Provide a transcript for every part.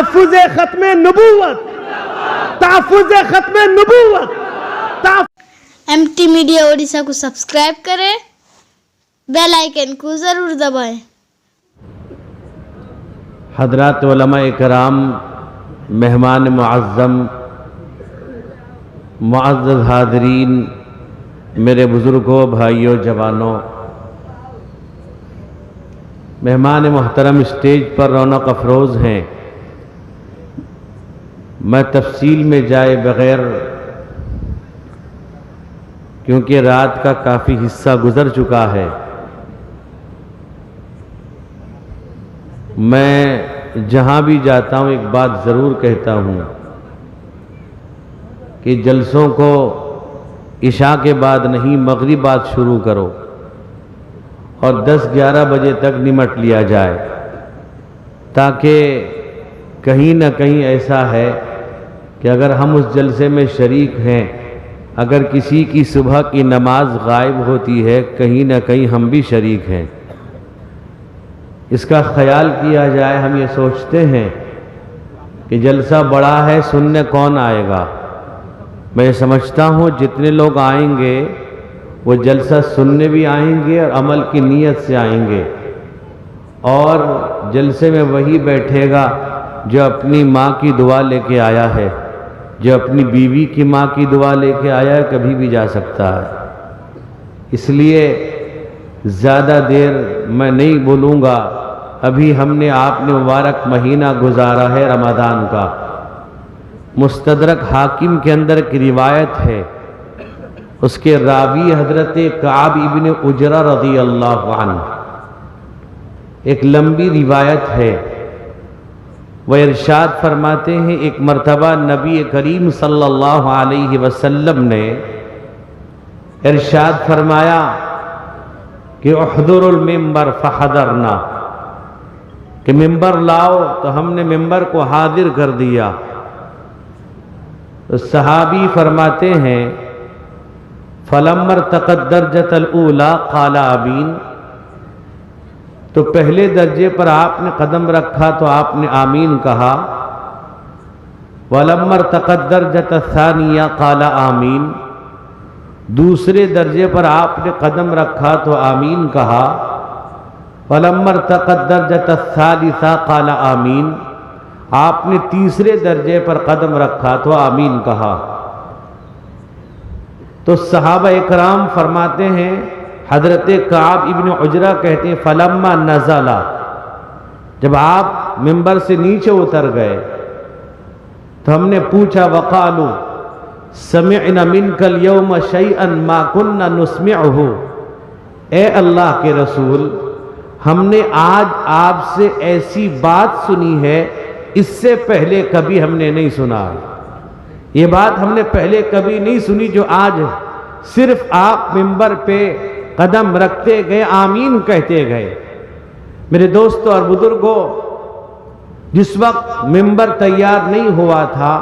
تحفظ ختم نبوت، تحفظ ختم نبوت۔ MT میڈیا اڑیسہ کو سبسکرائب کریں، بیل آئیکن کو ضرور دبائیں۔ حضرات علماء کرام، مہمان معظم، معزز حاضرین، میرے بزرگوں، بھائیوں، جوانوں، مہمان محترم اسٹیج پر رونق افروز ہیں۔ میں تفصیل میں جائے بغیر، کیونکہ رات کا کافی حصہ گزر چکا ہے، میں جہاں بھی جاتا ہوں ایک بات ضرور کہتا ہوں کہ جلسوں کو عشاء کے بعد نہیں، مغرب بعد شروع کرو اور 10-11 بجے تک نمٹ لیا جائے، تاکہ کہیں نہ کہیں ایسا ہے کہ اگر ہم اس جلسے میں شریک ہیں، اگر کسی کی صبح کی نماز غائب ہوتی ہے، کہیں نہ کہیں ہم بھی شریک ہیں، اس کا خیال کیا جائے۔ ہم یہ سوچتے ہیں کہ جلسہ بڑا ہے، سننے کون آئے گا؟ میں سمجھتا ہوں جتنے لوگ آئیں گے وہ جلسہ سننے بھی آئیں گے اور عمل کی نیت سے آئیں گے، اور جلسے میں وہی بیٹھے گا جو اپنی ماں کی دعا لے کے آیا ہے، جو اپنی بیوی کی ماں کی دعا لے کے آیا ہے، کبھی بھی جا سکتا ہے۔ اس لیے زیادہ دیر میں نہیں بولوں گا۔ ابھی ہم نے آپ نے مبارک مہینہ گزارا ہے رمضان کا۔ مستدرک حاکم کے اندر کی روایت ہے، اس کے راوی حضرت کعب ابن عجرہ رضی اللہ عنہ، ایک لمبی روایت ہے۔ وہ ارشاد فرماتے ہیں، ایک مرتبہ نبی کریم صلی اللہ علیہ وسلم نے ارشاد فرمایا کہ احضروا المنبر فحضرنا، کہ ممبر لاؤ، تو ہم نے ممبر کو حاضر کر دیا۔ تو صحابی فرماتے ہیں، فلما ارتقت الدرجۃ الاولی قال آمین، تو پہلے درجے پر آپ نے قدم رکھا تو آپ نے آمین کہا۔ ولما ارتقت الدرجۃ الثانیہ قال آمین، دوسرے درجے پر آپ نے قدم رکھا تو آمین کہا۔ فلما ارتقت الدرجۃ الثالثہ قال آمین، آپ نے تیسرے درجے پر قدم رکھا تو آمین کہا۔ تو صحابہ اکرام فرماتے ہیں، حضرت کعب ابن عجرہ کہتے ہیں، فلما نزل، جب آپ منبر سے نیچے اتر گئے تو ہم نے پوچھا، وقالوا سمعنا منک اليوم شیئا ما كنا نسمعه، اے اللہ کے رسول، ہم نے آج آپ سے ایسی بات سنی ہے، اس سے پہلے کبھی ہم نے نہیں سنا۔ یہ بات ہم نے پہلے کبھی نہیں سنی جو آج صرف آپ منبر پہ قدم رکھتے گئے، آمین کہتے گئے۔ میرے دوستوں اور بزرگوں، جس وقت منبر تیار نہیں ہوا تھا،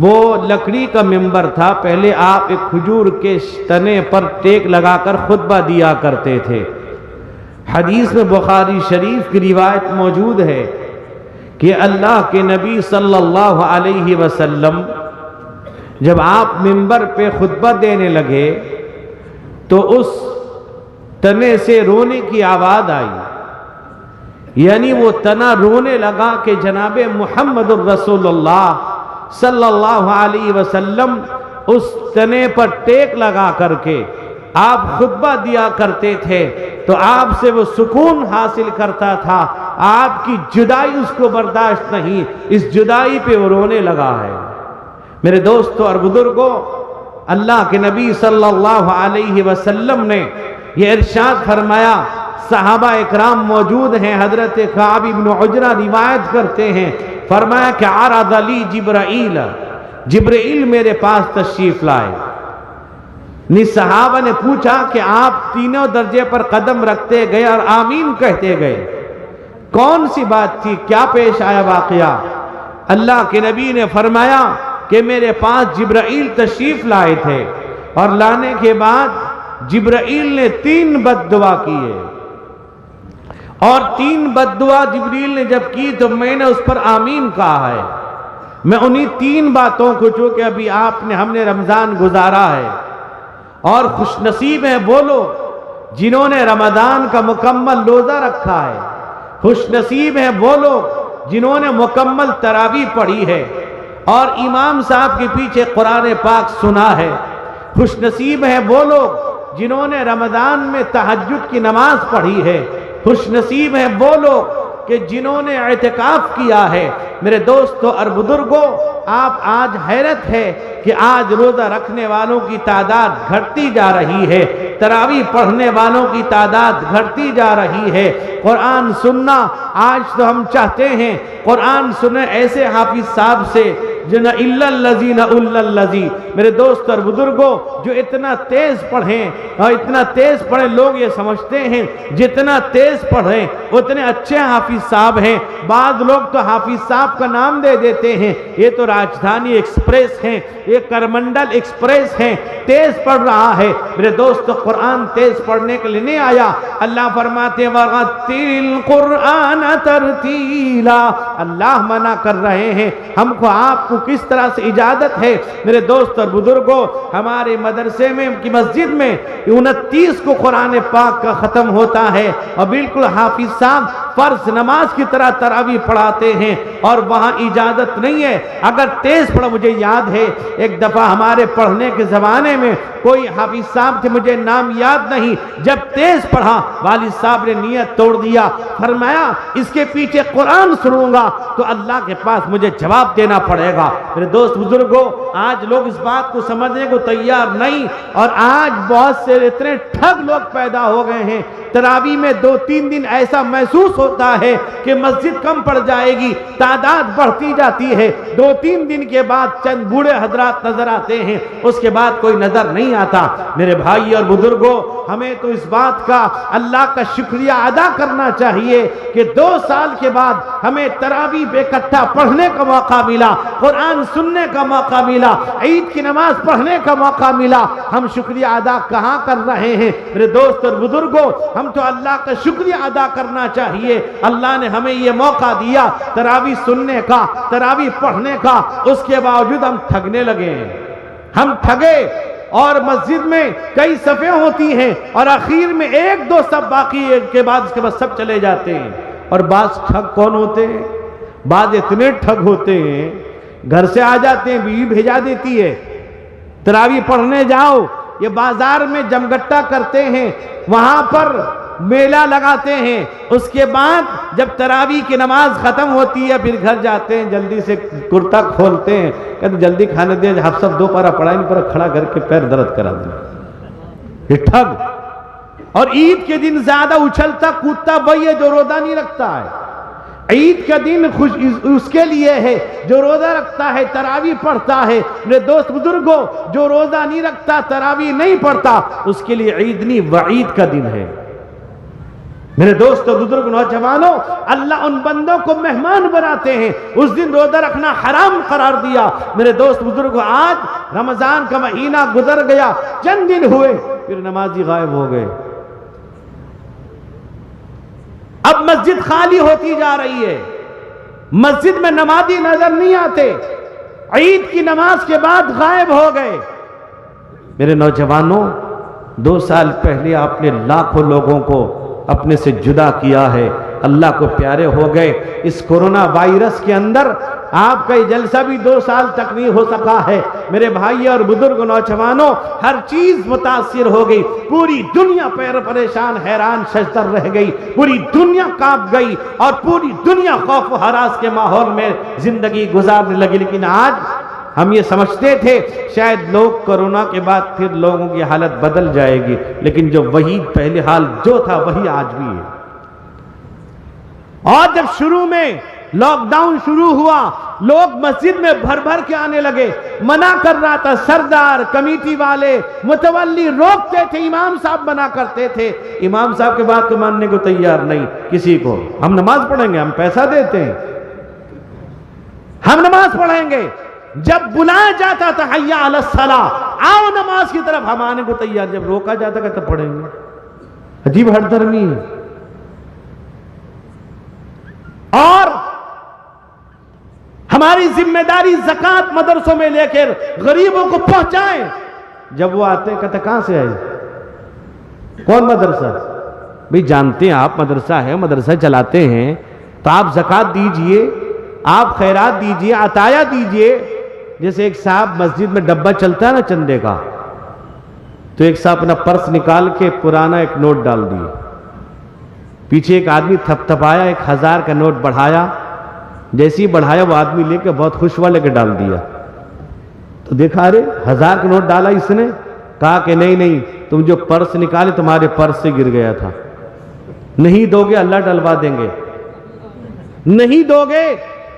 وہ لکڑی کا منبر تھا۔ پہلے آپ ایک کھجور کے تنے پر ٹیک لگا کر خطبہ دیا کرتے تھے۔ حدیث میں بخاری شریف کی روایت موجود ہے کہ اللہ کے نبی صلی اللہ علیہ وسلم جب آپ منبر پہ خطبہ دینے لگے تو اس تنے سے رونے کی آواز آئی، یعنی وہ تنا رونے لگا کہ جناب محمد الرسول اللہ صلی اللہ علیہ وسلم اس تنے پر ٹیک لگا کر کے آپ خطبہ دیا کرتے تھے تو آپ سے وہ سکون حاصل کرتا تھا، آپ کی جدائی اس کو برداشت نہیں، اس جدائی پہ وہ رونے لگا ہے۔ میرے دوستوں اور بزرگوں، اللہ کے نبی صلی اللہ علیہ وسلم نے یہ ارشاد فرمایا، صحابہ اکرام موجود ہیں، حضرت کعب ابن عجرہ روایت کرتے ہیں، فرمایا کہ عرض لی جبرائیل، جبرائیل میرے پاس تشریف لائے۔ صحابہ نے پوچھا کہ آپ تینوں درجے پر قدم رکھتے گئے اور آمین کہتے گئے، کون سی بات تھی، کیا پیش آیا واقعہ؟ اللہ کے نبی نے فرمایا کہ میرے پاس جبرائیل تشریف لائے تھے، اور لانے کے بعد جبرائیل نے 3 بد دعا کیے، اور 3 بد دعا جبریل نے جب کی تو میں نے اس پر آمین کہا ہے. میں انہی 3 باتوں کو جو کہ ابھی ہم نے رمضان گزارا ہے، اور خوش نصیب ہیں وہ لوگ جنہوں نے رمضان کا مکمل روزہ رکھا ہے، خوش نصیب ہیں وہ لوگ جنہوں نے مکمل تراویح پڑھی ہے اور امام صاحب کے پیچھے قرآن پاک سنا ہے، خوش نصیب ہیں وہ لوگ جنہوں نے رمضان میں تہجد کی نماز پڑھی ہے، خوش نصیب ہیں وہ لوگ کہ جنہوں نے اعتکاف کیا ہے. میرے دوستو اور بزرگوں، آپ آج حیرت ہے کہ آج روزہ رکھنے والوں کی تعداد گھٹتی جا رہی ہے، تراویح پڑھنے والوں کی تعداد گھٹتی جا رہی ہے. قرآن سننا آج تو ہم چاہتے ہیں قرآن سنیں ایسے حافظ صاحب سے جن الذی. میرے دوست اور بزرگوں، جو اتنا تیز پڑھیں اور اتنا تیز پڑھیں، لوگ یہ سمجھتے ہیں جتنا تیز پڑھیں اتنے اچھے حافظ صاحب ہیں. بعض لوگ تو حافظ صاحب کا نام دے دیتے ہیں، یہ تو راجدھانی ایکسپریس ہیں، یہ کرمنڈل ایکسپریس ہیں، تیز پڑھ رہا ہے. میرے دوست، قرآن تیز پڑھنے کے لیے نہیں آیا. اللہ فرماتے وَرَتِّلِ الْقُرْآنَ تَرْتِيلًا. اللہ منع کر رہے ہیں ہم کو. آپ کو کس طرح سے اجازت ہے؟ میرے دوست اور بزرگوں، ہمارے مدرسے میں کی مسجد میں 29 کو قرآن پاک کا ختم ہوتا ہے، اور بالکل حافظ صاحب فرض نماز کی طرح تراویح پڑھاتے ہیں، اور وہاں اجازت نہیں ہے. اگر تیز پڑھا، مجھے یاد ہے ایک دفعہ ہمارے پڑھنے کے زمانے میں کوئی حافظ صاحب تھے، مجھے نام یاد نہیں، جب تیز پڑھا والد صاحب نے نیت توڑ دیا، فرمایا اس کے پیچھے قرآن سنوں گا تو اللہ کے پاس مجھے جواب دینا پڑے گا. میرے دوست بزرگوں، آج لوگ اس بات کو سمجھنے کو تیار نہیں، اور آج بہت سے اتنے ٹھگ لوگ پیدا ہو گئے ہیں. تراویح میں 2-3 دن ایسا محسوس ہوتا ہے کہ مسجد کم پڑ جائے گی، تعداد بڑھتی جاتی ہے. 2-3 دن کے بعد چند بوڑھے حضرات نظر آتے ہیں، اس کے بعد کوئی نظر نہیں آتا. میرے بھائی اور بزرگوں، ہمیں تو اس بات کا اللہ کا شکریہ ادا کرنا چاہیے کہ 2 سال کے بعد ہمیں تراویح بے اکٹھا پڑھنے کا موقع ملا، قرآن سننے کا موقع ملا، عید کی نماز پڑھنے کا موقع ملا. ہم شکریہ ادا کہاں کر رہے ہیں؟ میرے دوست اور بزرگوں، ہم تو اللہ کا شکریہ ادا کرنا چاہیے. اللہ نے ہمیں یہ موقع دیا تراویح سننے کا، تراویح پڑھنے کا، اس کے باوجود ہم ٹھگنے لگے ہیں. ہم ٹھگے، اور مسجد میں کئی صفیں ہوتی ہیں اور آخر میں 1-2 صف باقی ہے، کے بعد اس کے بعد سب چلے جاتے ہیں. اور بعض ٹھگ کون ہوتے ہیں؟ بعض اتنے ٹھگ ہوتے ہیں گھر سے آ جاتے ہیں، بیوی بھیجا دیتی ہے تراویح پڑھنے جاؤ. یہ بازار میں جمگٹا کرتے ہیں، وہاں پر میلہ لگاتے ہیں، اس کے بعد جب تراویح کی نماز ختم ہوتی ہے پھر گھر جاتے ہیں، جلدی سے کرتا کھولتے ہیں، کہتے جلدی کھانے دیں، حفصہ 2 پارہ پڑھا، ان پر کھڑا کر کے پیر درد کرا دیں. یہ ٹھگ. اور عید کے دن زیادہ اچھلتا کودتا وہی ہے جو روزہ نہیں رکھتا ہے. عید کا دن اس کے لیے ہے جو روزہ رکھتا ہے، تراویح پڑھتا ہے. میرے دوست بزرگوں، جو روزہ نہیں رکھتا، تراویح نہیں پڑھتا، اس کے لیے عید نہیں وعید کا دن ہے. میرے دوست اور بزرگ نوجوانوں، اللہ ان بندوں کو مہمان بناتے ہیں، اس دن روزہ رکھنا حرام قرار دیا. میرے دوست بزرگوں، آج رمضان کا مہینہ گزر گیا، چند دن ہوئے پھر نمازی غائب ہو گئے. اب مسجد خالی ہوتی جا رہی ہے، مسجد میں نمازی نظر نہیں آتے، عید کی نماز کے بعد غائب ہو گئے. میرے نوجوانوں، 2 سال پہلے آپ نے لاکھوں لوگوں کو اپنے سے جدا کیا ہے، اللہ کو پیارے ہو گئے. اس کورونا وائرس کے اندر آپ کا یہ جلسہ بھی 2 سال تک نہیں ہو سکا ہے. میرے بھائی اور بزرگ نوجوانوں، ہر چیز متاثر ہو گئی، پوری دنیا پریشان حیران ششدر رہ گئی، پوری دنیا کانپ گئی، اور پوری دنیا خوف و ہراس کے ماحول میں زندگی گزارنے لگی. لیکن آج ہم یہ سمجھتے تھے شاید لوگ کرونا کے بعد پھر لوگوں کی حالت بدل جائے گی، لیکن جو وہی پہلے حال جو تھا وہی آج بھی ہے. اور جب شروع میں لاک ڈاؤن شروع ہوا، لوگ مسجد میں بھر بھر کے آنے لگے. منع کر رہا تھا سردار، کمیٹی والے، متولی روکتے تھے، امام صاحب منع کرتے تھے. امام صاحب کے بات کو ماننے کو تیار نہیں کسی کو. ہم نماز پڑھیں گے، ہم پیسہ دیتے ہیں، ہم نماز پڑھیں گے. جب بلایا جاتا تھا حیا علی الصلاۃ، آؤ نماز کی طرف، ہم آنے کو تیار. جب روکا جاتا تھا تب پڑھیں گے. عجیب ہر درمی ہے. ہماری ذمہ داری زکوٰۃ مدرسوں میں لے کر غریبوں کو پہنچائیں. جب وہ آتے ہیں کہتے کہاں سے آئے؟ کون مدرسہ؟ بھئی جانتے ہیں آپ مدرسہ ہے، مدرسہ چلاتے ہیں، تو آپ زکوٰۃ دیجئے، آپ خیرات دیجئے، عطایہ دیجئے. جیسے ایک صاحب مسجد میں ڈبہ چلتا ہے نا چندے کا، تو ایک صاحب اپنا پرس نکال کے پرانا ایک نوٹ ڈال دیے. پیچھے ایک آدمی تھپ تھپایا، 1000 کا نوٹ بڑھایا. جیسے ہی بڑھایا وہ آدمی لے کے بہت خوش ہوا، لے کے ڈال دیا. تو دیکھا ارے 1000 کا نوٹ ڈالا اس نے. کہا کہ نہیں تم جو پرس نکالے تمہارے پرس سے گر گیا تھا. نہیں دو گے اللہ ڈلوا دیں گے، نہیں دو گے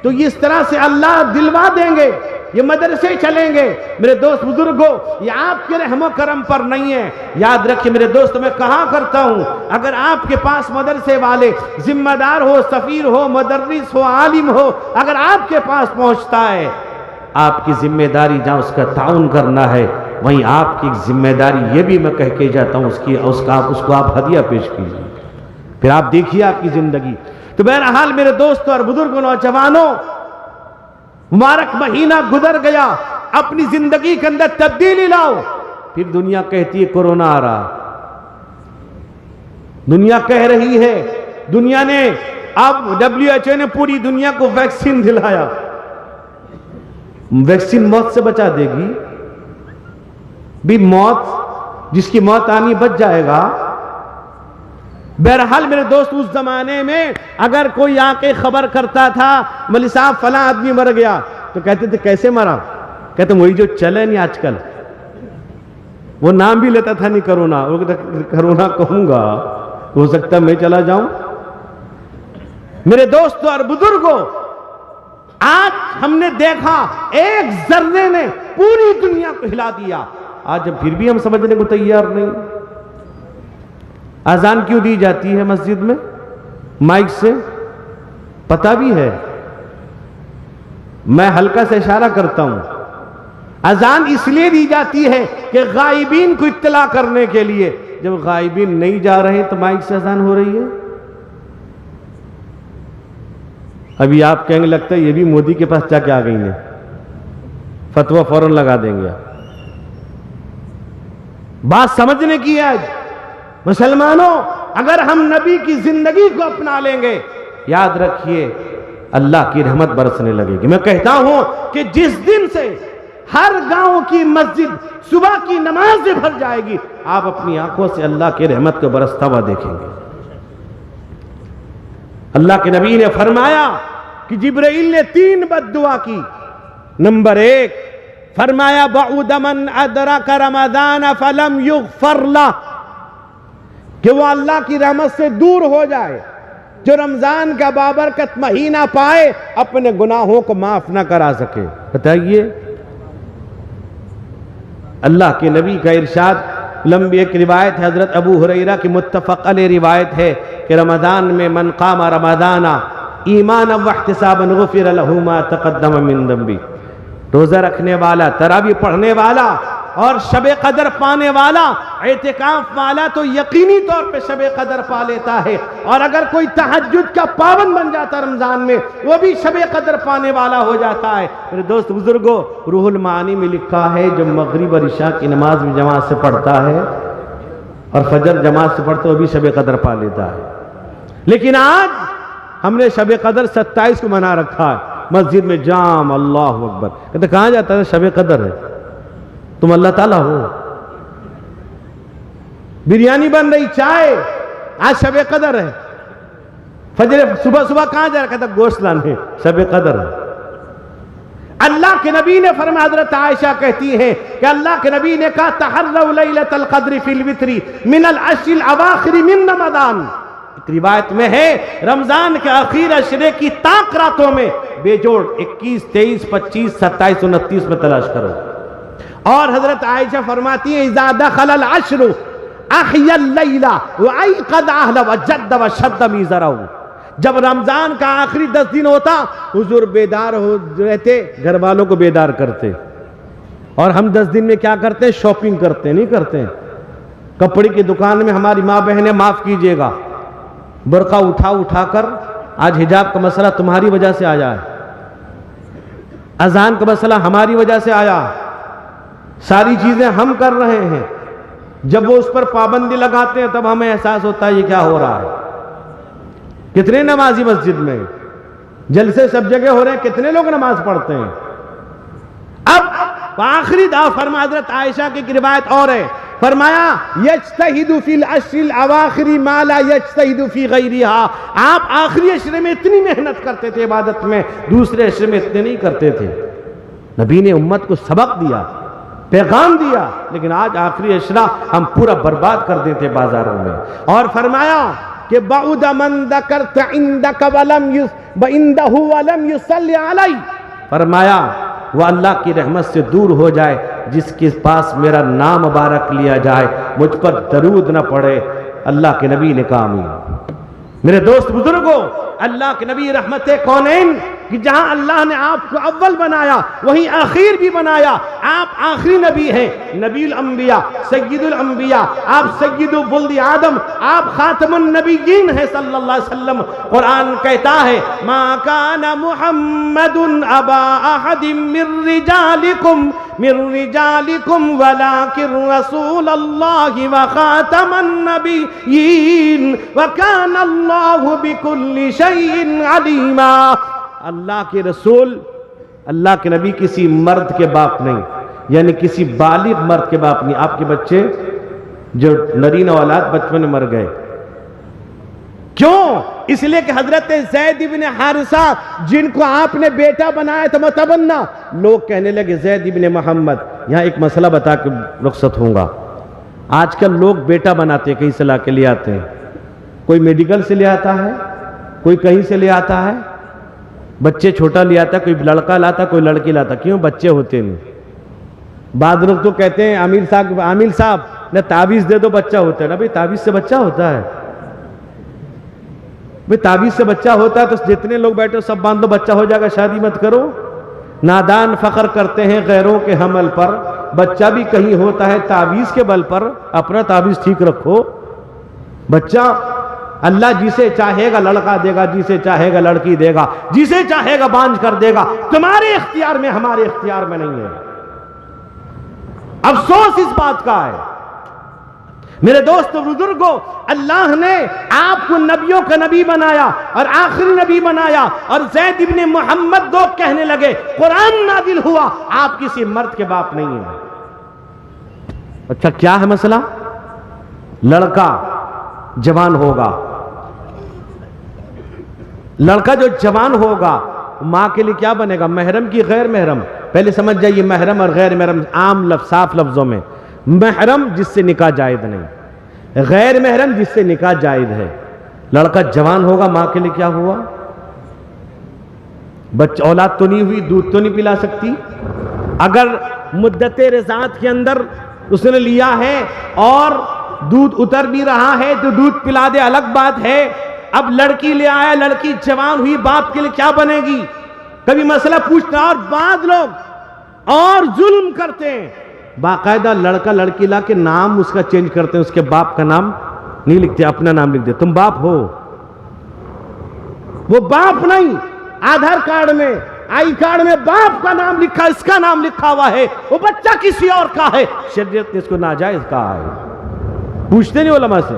تو اس طرح سے اللہ دلوا دیں گے. یہ مدرسے چلیں گے. میرے دوست بزرگوں، یہ آپ کے رحم و کرم پر نہیں ہے. یاد رکھیں میرے دوست، میں کہا کرتا ہوں، اگر آپ کے پاس مدرسے والے ذمہ دار ہو، سفیر ہو، مدرس ہو، عالم ہو، اگر آپ کے پاس پہنچتا ہے، آپ کی ذمہ داری جہاں اس کا تعاون کرنا ہے، وہیں آپ کی ذمہ داری یہ بھی میں کہہ کے جاتا ہوں اس کو آپ ہدیہ پیش کیجیے. پھر آپ دیکھیے آپ کی زندگی. تو بہرحال میرے دوستوں اور بزرگوں، نوجوانوں، مبارک مہینہ گزر گیا. اپنی زندگی کے اندر تبدیلی لاؤ. پھر دنیا کہتی ہے کورونا آ رہا. دنیا کہہ رہی ہے، دنیا نے اب WHO نے پوری دنیا کو ویکسین دلایا. ویکسین موت سے بچا دے گی بھی؟ موت، جس کی موت آنی بچ جائے گا. بہرحال میرے دوست، اس زمانے میں اگر کوئی آ کے خبر کرتا تھا مولوی صاحب فلاں آدمی مر گیا، تو کہتے تھے کیسے مرا؟ کہتے وہی جو چلے نہیں آج کل. وہ نام بھی لیتا تھا نہیں کرونا. وہ کہتا کرونا کہوں گا ہو سکتا ہے میں چلا جاؤں. میرے دوستوں اور بزرگوں، آج ہم نے دیکھا ایک ذرے نے پوری دنیا کو ہلا دیا. آج پھر بھی ہم سمجھنے کو تیار نہیں. اذان کیوں دی جاتی ہے مسجد میں مائک سے؟ پتہ بھی ہے. میں ہلکا سے اشارہ کرتا ہوں. اذان اس لیے دی جاتی ہے کہ غائبین کو اطلاع کرنے کے لیے. جب غائبین نہیں جا رہے تو مائک سے اذان ہو رہی ہے. ابھی آپ کہیں گے لگتا ہے یہ بھی مودی کے پاس جا کے آ گئی ہیں، فتویٰ فوراً لگا دیں گے. بات سمجھنے کی ہے. آج مسلمانوں، اگر ہم نبی کی زندگی کو اپنا لیں گے، یاد رکھیے اللہ کی رحمت برسنے لگے گی. میں کہتا ہوں کہ جس دن سے ہر گاؤں کی مسجد صبح کی نماز سے بھر جائے گی، آپ اپنی آنکھوں سے اللہ کی رحمت کو برستا ہوا دیکھیں گے. اللہ کے نبی نے فرمایا کہ جبرائیل نے 3 بد دعا کی. نمبر 1 فرمایا بعد من ادرک رمضان فلم یغفر لہ، کہ وہ اللہ کی رحمت سے دور ہو جائے جو رمضان کا بابرکت مہینہ پائے اپنے گناہوں کو معاف نہ کرا سکے. بتائیے اللہ کے نبی کا ارشاد. لمبی ایک روایت ہے حضرت ابو ہریرہ کی متفق علیہ روایت ہے کہ رمضان میں من قام رمضان ایمانا واحتسابا غفر له ما تقدم من ذنبه. روزہ رکھنے والا، تراویح پڑھنے والا اور شب قدر پانے والا، اعتکاف والا تو یقینی طور پہ شب قدر پا لیتا ہے. اور اگر کوئی تہجد کا پابند بن جاتا رمضان میں، وہ بھی شب قدر پانے والا ہو جاتا ہے. میرے دوست بزرگوں، روح المعانی میں لکھا ہے جو مغرب اور عشاء کی نماز بھی جماعت سے پڑھتا ہے اور فجر جماعت سے پڑھتا ہے، وہ بھی شب قدر پا لیتا ہے. لیکن آج ہم نے شب قدر 27 کو منا رکھا ہے. مسجد میں جام، اللہ اکبر. کہتے کہاں جاتا ہے؟ شب قدر ہے. تم اللہ تعالیٰ ہو. بریانی بن رہی، چائے، آج شب قدر ہے. فجر صبح کہاں جا رہا؟ کہتا گوشت لانے، شب قدر ہے. اللہ کے نبی نے فرمایا، حضرت عائشہ کہتی ہے کہ اللہ کے نبی نے کہا تحروا لیلۃ القدر فی الوتر من العشر الاواخر من رمضان. روایت میں ہے رمضان کے آخر عشرے کی طاق راتوں میں بے جوڑ 21، 23، 25، 27، 29 میں تلاش کرو. اور حضرت عائشہ فرماتی ہیں اذا دخل العشر احیا اللیل وایقظ اہلہ وجد وشد میزرہ. جب رمضان کا آخری 10 دن ہوتا، حضور بیدار ہو رہتے، گھر والوں کو بیدار کرتے. اور ہم 10 دن میں کیا کرتے ہیں؟ شاپنگ کرتے نہیں کرتے. کپڑے کی دکان میں ہماری ماں بہنیں معاف کیجئے گا، برقع اٹھا کر، آج حجاب کا مسئلہ تمہاری وجہ سے آیا ہے. اذان کا مسئلہ ہماری وجہ سے آیا، ساری چیزیں ہم کر رہے ہیں، جب وہ اس پر پابندی لگاتے ہیں تب ہمیں احساس ہوتا ہے یہ کیا ہو رہا ہے۔ کتنے نمازی مسجد میں، جلسے سب جگہ ہو رہے ہیں، کتنے لوگ نماز پڑھتے ہیں۔ اب آخری دعا فرما حضرت عائشہ کی روایت اور ہے، فرمایا یجتہد فی العشر الاواخر ما لا یجتہد فی غیرہا، آپ آخری عشرے میں اتنی محنت کرتے تھے عبادت میں، دوسرے عشرے میں اتنے نہیں کرتے تھے۔ نبی نے امت کو سبق دیا، پیغام دیا، لیکن آج آخری عشرہ ہم پورا برباد کر دیتے بازاروں میں۔ اور فرمایا کہ بعد من ذکرت عندک ولم یصلی علی، فرمایا وہ اللہ کی رحمت سے دور ہو جائے جس کے پاس میرا نام مبارک لیا جائے، مجھ پر درود نہ پڑے۔ اللہ کے نبی نے کہا آمین۔ میرے دوست بزرگوں، اللہ کے نبی رحمت کونین کہ جہاں اللہ نے آپ کو اول بنایا وہیں آخر بھی بنایا۔ آپ آخری نبی ہیں، نبی الانبیاء، سید الانبیاء، آپ سید ولد آدم، آپ خاتم النبیین ہیں صلی اللہ علیہ وسلم۔ قرآن کہتا ہے ما کان محمد ابا احد من رجالکم ولکن رسول اللہ وخاتم النبیین وکان اللہ بکل شیء علیما۔ اللہ کے رسول، اللہ کے نبی کسی مرد کے باپ نہیں، یعنی کسی بالغ مرد کے باپ نہیں۔ آپ کے بچے جو نرینہ اولاد بچپن میں مر گئے، کیوں؟ اس لیے کہ حضرت زید بن حارثہ جن کو آپ نے بیٹا بنایا تھا متبنہ، لوگ کہنے لگے زید بن محمد۔ یہاں ایک مسئلہ بتا کے رخصت ہوں گا، آج کل لوگ بیٹا بناتے ہیں، کہیں سے لا کے لے آتے ہیں، کوئی میڈیکل سے لے آتا ہے، کوئی کہیں سے لے آتا ہے، بچے چھوٹا لے آتا، کوئی لڑکا لاتا، کوئی لڑکی لاتا۔ کیوں؟ بچے ہوتے نہیں۔ بعض لوگ تو کہتے ہیں عامل صاحب نہ تعویذ دے دو بچہ ہوتا ہے۔ نا بھئی تعویذ سے بچہ ہوتا ہے؟ بھئی تعویذ سے بچہ ہوتا ہے تو جتنے لوگ بیٹھے سب باندھ دو، بچہ ہو جائے گا، شادی مت کرو۔ نادان فخر کرتے ہیں غیروں کے حمل پر، بچہ بھی کہیں ہوتا ہے تعویذ کے بل پر، اپنا تعویذ ٹھیک رکھو۔ بچہ اللہ جسے چاہے گا لڑکا دے گا، جسے چاہے گا لڑکی دے گا، جسے چاہے گا بانجھ کر دے گا۔ تمہارے اختیار میں، ہمارے اختیار میں نہیں ہے۔ افسوس اس بات کا ہے۔ میرے دوست بزرگوں، اللہ نے آپ کو نبیوں کا نبی بنایا اور آخری نبی بنایا، اور زید ابن محمد دو کہنے لگے، قرآن نازل ہوا، آپ کسی مرد کے باپ نہیں ہیں۔ اچھا کیا ہے مسئلہ؟ لڑکا جوان ہوگا، لڑکا جو جوان ہوگا ماں کے لیے کیا بنے گا؟ محرم کی غیر محرم؟ پہلے سمجھ جائیے، محرم اور غیر محرم عام صاف لفظوں میں، محرم جس سے نکاح جائز نہیں، غیر محرم جس سے نکاح جائز ہے۔ لڑکا جوان ہوگا، ماں کے لیے کیا ہوا؟ بچہ اولاد تو نہیں ہوئی، دودھ تو نہیں پلا سکتی۔ اگر مدت رضاعت کے اندر اس نے لیا ہے اور دودھ اتر بھی رہا ہے تو دودھ پلا دے، الگ بات ہے۔ اب لڑکی لے آیا، لڑکی جوان ہوئی، باپ کے لیے کیا بنے گی؟ کبھی مسئلہ پوچھتا۔ اور بعض لوگ اور ظلم کرتے ہیں، باقاعدہ لڑکا لڑکی لا کے نام اس کا چینج کرتے ہیں، اس کے باپ کا نام نہیں لکھتے، اپنا نام لکھ دے۔ تم باپ ہو، وہ باپ نہیں۔ آدھار کارڈ میں، آئی کارڈ میں باپ کا نام لکھا، اس کا نام لکھا ہوا ہے، وہ بچہ کسی اور کا ہے۔ شریعت نے اس کو ناجائز کہا ہے۔ پوچھتے نہیں علماء سے،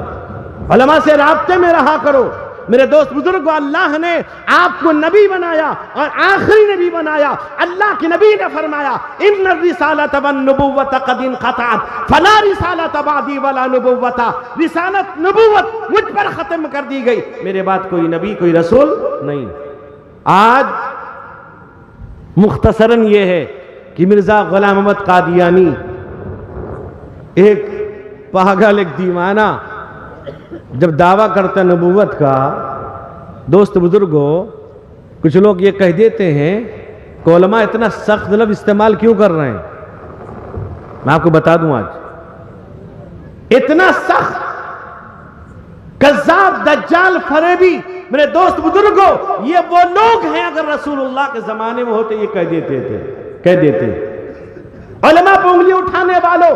علماء سے رابطے میں رہا کرو۔ میرے دوست بزرگوں، اللہ نے آپ کو نبی بنایا اور آخری نبی بنایا۔ اللہ کے نبی نے فرمایا ان الرسالۃ والنبوۃ قد انقطعت فلا رسالۃ بعدی ولا نبوۃ، رسالت نبوت مجھ پر ختم کر دی گئی، میرے بعد کوئی نبی کوئی رسول نہیں۔ آج مختصراً یہ ہے کہ مرزا غلام احمد قادیانی ایک پاگل، ایک دیوانہ، جب دعویٰ کرتا نبوت کا، دوست بزرگوں کچھ لوگ یہ کہہ دیتے ہیں کہ علماء اتنا سخت لفظ استعمال کیوں کر رہے ہیں۔ میں آپ کو بتا دوں، آج اتنا سخت، کذاب، دجال، فریبی، میرے دوست بزرگوں یہ وہ لوگ ہیں اگر رسول اللہ کے زمانے میں ہوتے یہ کہہ دیتے۔ علماء پہ انگلی اٹھانے والوں،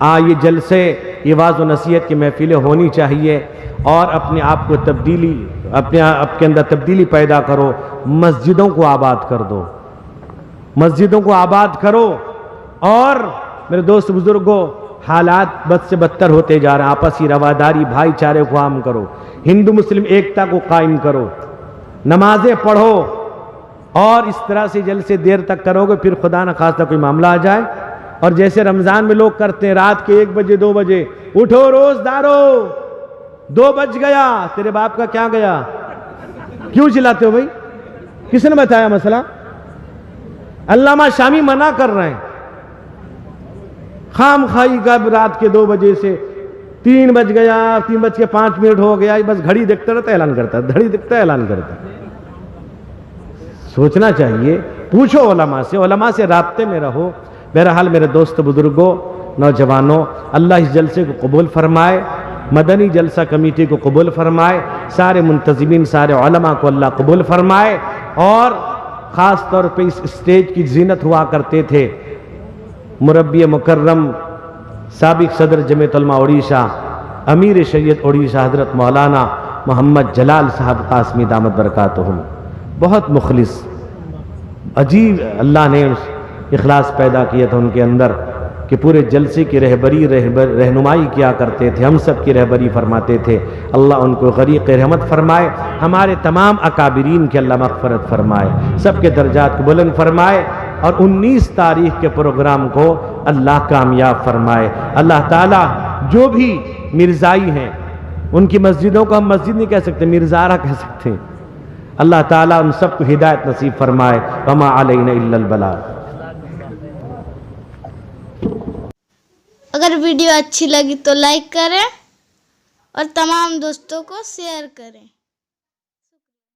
یہ جلسے یہ واعظ و نصیحت کی محفلیں ہونی چاہیے، اور اپنے آپ کو اپنے آپ کے اندر تبدیلی پیدا کرو، مسجدوں کو آباد کر دو، مسجدوں کو آباد کرو۔ اور میرے دوست بزرگوں، حالات بد سے بدتر ہوتے جا رہے ہیں، آپسی رواداری بھائی چارے کو عام کرو، ہندو مسلم ایکتا کو قائم کرو، نمازیں پڑھو، اور اس طرح سے جلسے دیر تک کرو گے پھر خدا نہ خواستہ کوئی معاملہ آ جائے، اور جیسے رمضان میں لوگ کرتے ہیں رات کے 1 بجے 2 بجے، اٹھو روز دارو 2 بج گیا، تیرے باپ کا کیا گیا، کیوں چلاتے ہو بھائی؟ کس نے بتایا مسئلہ؟ علامہ شامی منع کر رہے ہیں، خام خائی کا رات کے 2 بجے سے 3 بج گیا، 3:05 ہو گیا، بس گھڑی دیکھتا رہتا اعلان کرتا، گھڑی دیکھتا اعلان کرتا۔ سوچنا چاہیے، پوچھو علماء سے رابطے میں رہو۔ بہرحال میرے دوست بزرگوں، نوجوانوں، اللہ اس جلسے کو قبول فرمائے، مدنی جلسہ کمیٹی کو قبول فرمائے، سارے منتظمین سارے علماء کو اللہ قبول فرمائے، اور خاص طور پہ اس اسٹیج کی زینت ہوا کرتے تھے مربی مکرم سابق صدر جمعیت علماء اڑیسہ، امیر شریعت اڑیسہ حضرت مولانا محمد جلال صاحب قاسمی دامت برکاتہم، بہت مخلص، عجیب اللہ نے اخلاص پیدا کیا تھا ان کے اندر کہ پورے جلسے کی رہنمائی کیا کرتے تھے، ہم سب کی رہبری فرماتے تھے۔ اللہ ان کو غریق رحمت فرمائے، ہمارے تمام اکابرین کے اللہ مغفرت فرمائے، سب کے درجات کو بلند فرمائے، اور 19 تاریخ کے پروگرام کو اللہ کامیاب فرمائے۔ اللہ تعالیٰ جو بھی مرزائی ہیں، ان کی مسجدوں کو ہم مسجد نہیں کہہ سکتے، مرزارہ کہہ سکتے ہیں، اللہ تعالیٰ ان سب کو ہدایت نصیب فرمائے۔ وما علینا الا البلاغ۔ اگر ویڈیو اچھی لگی تو لائک کریں اور تمام دوستوں کو شیئر کریں۔